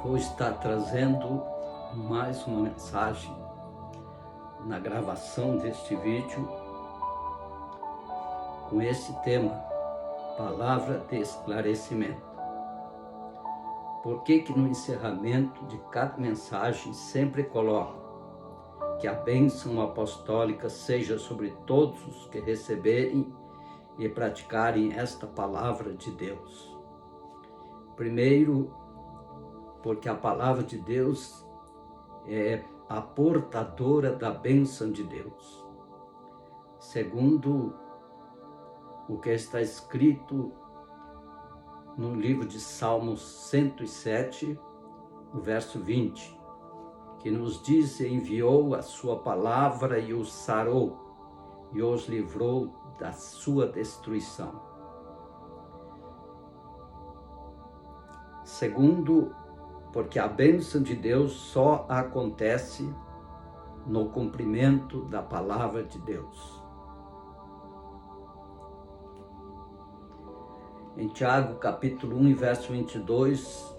Vou estar trazendo mais uma mensagem na gravação deste vídeo com esse tema, palavra de esclarecimento. Por que no encerramento de cada mensagem sempre coloco que a bênção apostólica seja sobre todos os que receberem e praticarem esta palavra de Deus? Primeiro, porque a palavra de Deus é a portadora da bênção de Deus. Segundo, o que está escrito no livro de Salmos 107, no verso 20, que nos diz: enviou a sua palavra e os sarou, e os livrou da sua destruição. Segundo, porque a bênção de Deus só acontece no cumprimento da palavra de Deus. Em Tiago, capítulo 1, verso 22,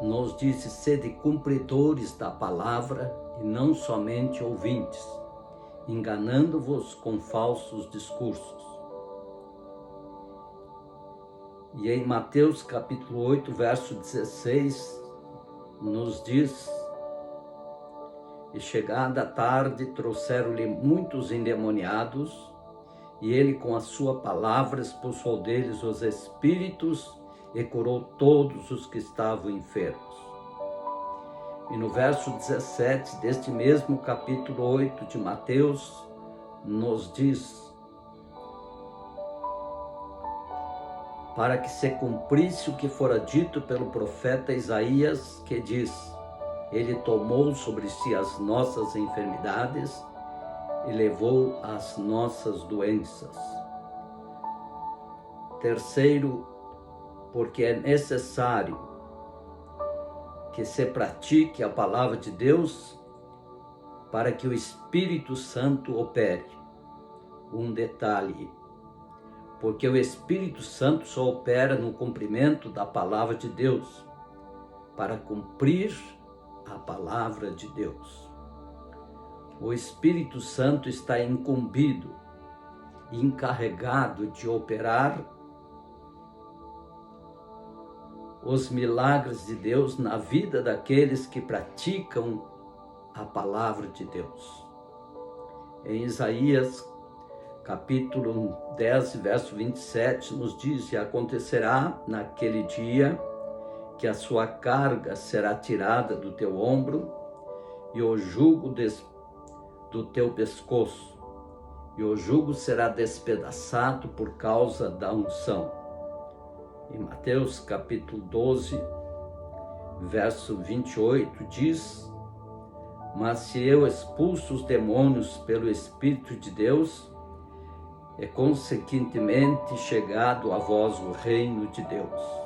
nos diz: sede cumpridores da palavra e não somente ouvintes, enganando-vos com falsos discursos. E em Mateus, capítulo 8, verso 16, nos diz: e chegada a tarde trouxeram-lhe muitos endemoniados, e ele com a sua palavra expulsou deles os espíritos e curou todos os que estavam enfermos. E no verso 17 deste mesmo capítulo 8 de Mateus, nos diz: para que se cumprisse o que fora dito pelo profeta Isaías, que diz: ele tomou sobre si as nossas enfermidades e levou as nossas doenças. Terceiro, porque é necessário que se pratique a palavra de Deus para que o Espírito Santo opere. Um detalhe: porque o Espírito Santo só opera no cumprimento da palavra de Deus, para cumprir a palavra de Deus. O Espírito Santo está incumbido e encarregado de operar os milagres de Deus na vida daqueles que praticam a palavra de Deus. Em Isaías, capítulo 10, verso 27, nos diz: e acontecerá naquele dia que a sua carga será tirada do teu ombro e o jugo do teu pescoço, e o jugo será despedaçado por causa da unção. Em Mateus capítulo 12, verso 28, diz: mas se eu expulso os demônios pelo Espírito de Deus, é consequentemente chegado a vós o reino de Deus.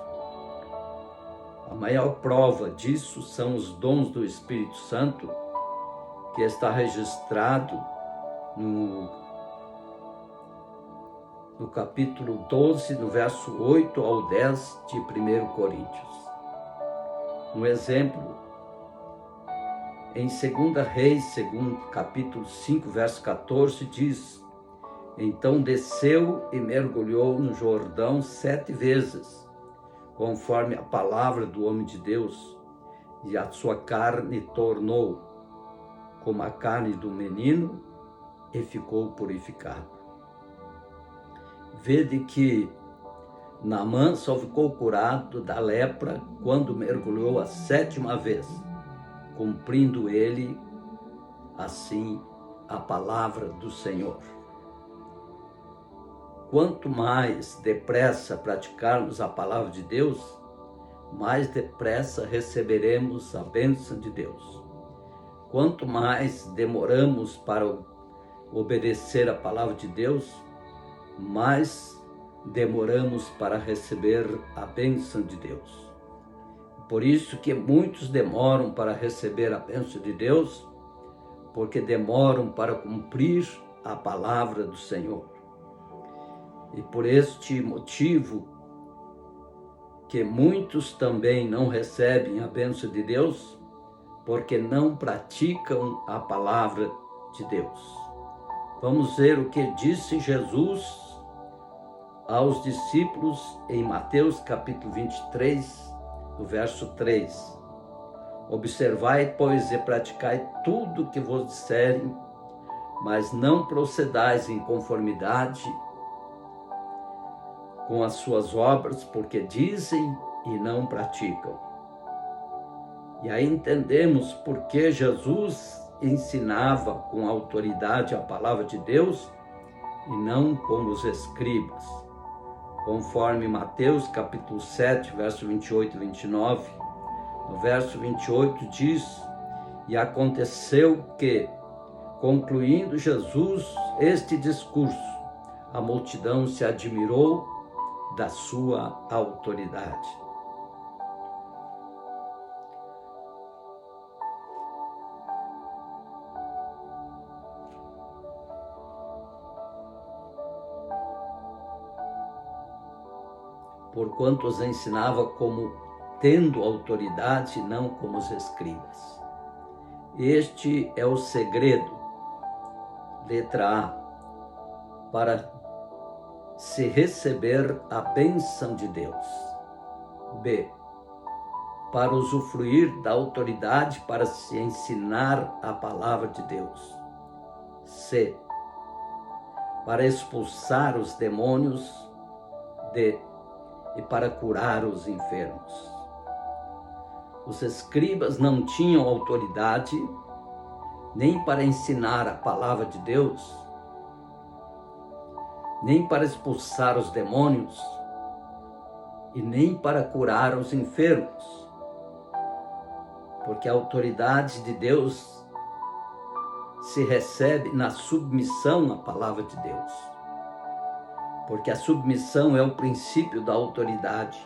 A maior prova disso são os dons do Espírito Santo, que está registrado no capítulo 12, no verso 8 ao 10 de 1 Coríntios. Um exemplo, em 2 Reis, capítulo 5, verso 14, diz: então desceu e mergulhou no Jordão 7 vezes, conforme a palavra do homem de Deus, e a sua carne tornou como a carne do menino, e ficou purificado. Vede que Naamã só ficou curado da lepra quando mergulhou a 7ª vez, cumprindo ele assim a palavra do Senhor. Quanto mais depressa praticarmos a palavra de Deus, mais depressa receberemos a bênção de Deus. Quanto mais demoramos para obedecer a palavra de Deus, mais demoramos para receber a bênção de Deus. Por isso que muitos demoram para receber a bênção de Deus, porque demoram para cumprir a palavra do Senhor. E por este motivo porque muitos também não recebem a bênção de Deus, porque não praticam a palavra de Deus. Vamos ver o que disse Jesus aos discípulos em Mateus capítulo 23, no verso 3. Observai, pois, e praticai tudo o que vos disserem, mas não procedais em conformidade com as suas obras, porque dizem e não praticam. E aí entendemos por que Jesus ensinava com autoridade a palavra de Deus e não como os escribas. Conforme Mateus capítulo 7, verso 28 e 29, no verso 28 diz: e aconteceu que, concluindo Jesus este discurso, a multidão se admirou da sua autoridade. Porquanto os ensinava como tendo autoridade, não como os escribas. Este é o segredo, letra A, para se receber a bênção de Deus. B, para usufruir da autoridade para se ensinar a palavra de Deus. C, para expulsar os demônios. D, e para curar os enfermos. Os escribas não tinham autoridade nem para ensinar a palavra de Deus, nem para expulsar os demônios e nem para curar os enfermos, porque a autoridade de Deus se recebe na submissão à palavra de Deus, porque a submissão é o princípio da autoridade.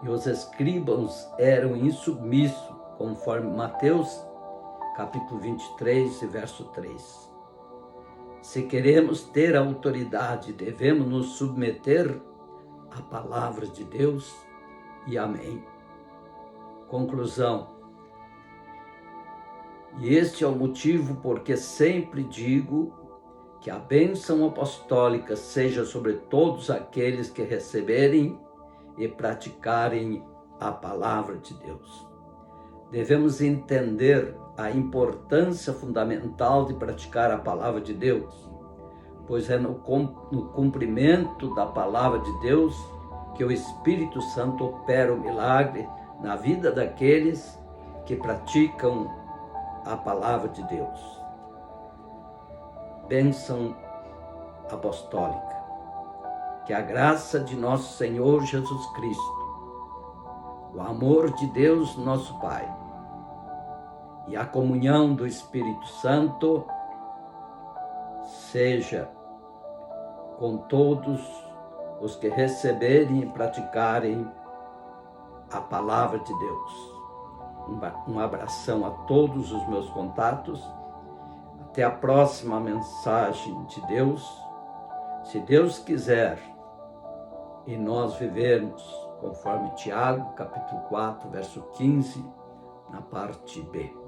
E os escribas eram insubmissos, conforme Mateus, capítulo 23, verso 3. Se queremos ter autoridade, devemos nos submeter à palavra de Deus e amém. Conclusão. E este é o motivo porque sempre digo que a bênção apostólica seja sobre todos aqueles que receberem e praticarem a palavra de Deus. Devemos entender a importância fundamental de praticar a palavra de Deus, pois é no cumprimento da palavra de Deus que o Espírito Santo opera o milagre na vida daqueles que praticam a palavra de Deus. Bênção apostólica. Que a graça de nosso Senhor Jesus Cristo, o amor de Deus nosso Pai e a comunhão do Espírito Santo seja com todos os que receberem e praticarem a palavra de Deus. Um abração a todos os meus contatos. Até a próxima mensagem de Deus, se Deus quiser, e nós vivermos conforme Tiago, capítulo 4, verso 15, na parte B.